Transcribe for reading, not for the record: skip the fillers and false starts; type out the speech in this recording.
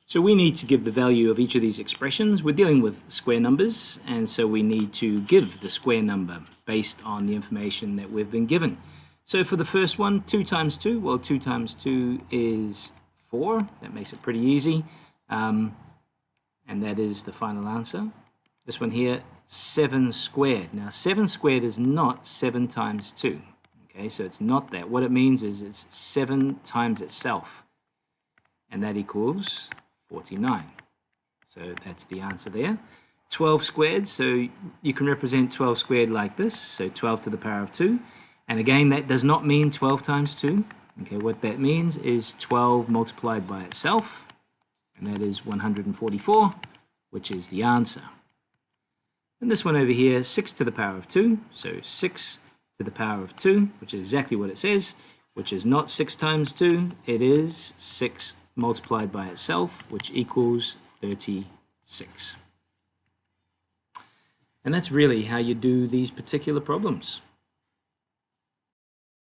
So we need to give the value of each of these expressions. We're dealing with square numbers, and so we need to give the square number based on the information that we've been given. So for the first one, 2 times 2, well, 2 times 2 is 4. That makes it pretty easy. And that is the final answer. This one here, 7 squared. Now, 7 squared is not 7 times 2. Okay, so it's not that. What it means is it's 7 times itself. And that equals 49. So that's the answer there. 12 squared, so you can represent 12 squared like this, so 12 to the power of 2. And again, that does not mean 12 times 2. Okay, what that means is 12 multiplied by itself, and that is 144, which is the answer. And this one over here, 6 to the power of 2, so 6 to the power of 2, which is exactly what it says, which is not 6 times 2, it is 6 multiplied by itself, which equals 36. And that's really how you do these particular problems.